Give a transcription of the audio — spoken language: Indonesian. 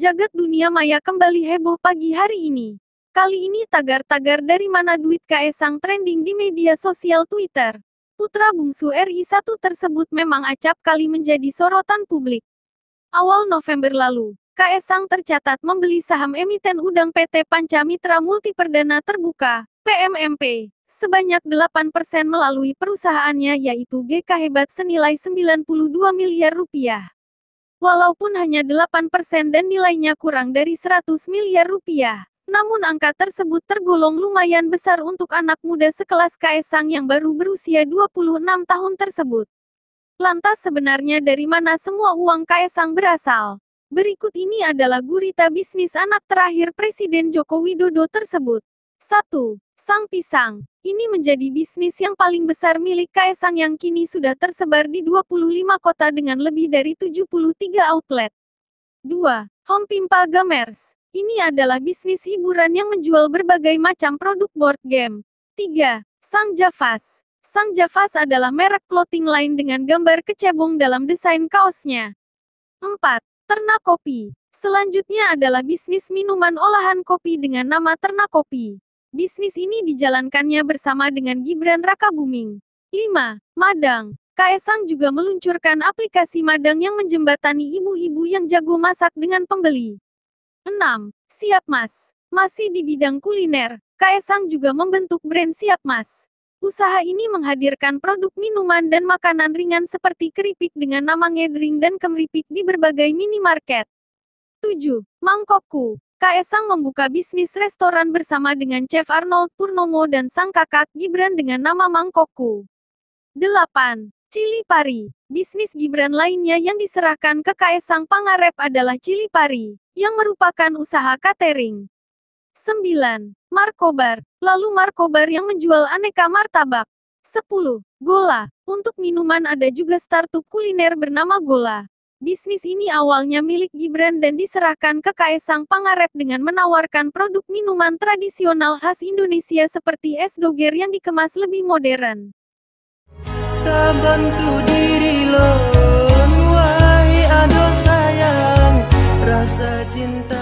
Jagat dunia maya kembali heboh pagi hari ini. Kali ini tagar-tagar dari mana duit Kaesang trending di media sosial Twitter. Putra bungsu RI1 tersebut memang acap kali menjadi sorotan publik. Awal November lalu, Kaesang tercatat membeli saham emiten udang PT Panca Mitra Multiperdana Terbuka, PMMP, sebanyak 8% melalui perusahaannya yaitu GK Hebat senilai 92 miliar rupiah. Walaupun hanya 8% dan nilainya kurang dari 100 miliar rupiah, namun angka tersebut tergolong lumayan besar untuk anak muda sekelas Kaesang yang baru berusia 26 tahun tersebut. Lantas sebenarnya dari mana semua uang Kaesang berasal? Berikut ini adalah gurita bisnis anak terakhir Presiden Joko Widodo tersebut. 1. Sang Pisang. Ini menjadi bisnis yang paling besar milik Kaesang yang kini sudah tersebar di 25 kota dengan lebih dari 73 outlet. 2. Home Pimpa Gamers. Ini adalah bisnis hiburan yang menjual berbagai macam produk board game. 3. Sang Javas. Sang Javas adalah merek clothing line dengan gambar kecebong dalam desain kaosnya. 4. Ternak Kopi. Selanjutnya adalah bisnis minuman olahan kopi dengan nama Ternak Kopi. Bisnis ini dijalankannya bersama dengan Gibran Rakabuming. 5. Madang. Kaesang juga meluncurkan aplikasi Madang yang menjembatani ibu-ibu yang jago masak dengan pembeli. 6. Siap Mas. Masih di bidang kuliner, Kaesang juga membentuk brand Siap Mas. Usaha ini menghadirkan produk minuman dan makanan ringan seperti keripik dengan nama ngedring dan kemripik di berbagai minimarket. 7. Mangkokku. Kaesang membuka bisnis restoran bersama dengan Chef Arnold Purnomo dan sang kakak Gibran dengan nama Mangkokku. 8. Cili Pari. Bisnis Gibran lainnya yang diserahkan ke Kaesang Pangarep adalah Cili Pari, yang merupakan usaha catering. 9. Markobar. Lalu Markobar yang menjual aneka martabak. 10. Gola. Untuk minuman ada juga startup kuliner bernama Gola. Bisnis ini awalnya milik Gibran dan diserahkan ke Kaesang Pangarep dengan menawarkan produk minuman tradisional khas Indonesia seperti es doger yang dikemas lebih modern. Bantu diri lo, wahai ado sayang, rasa cinta.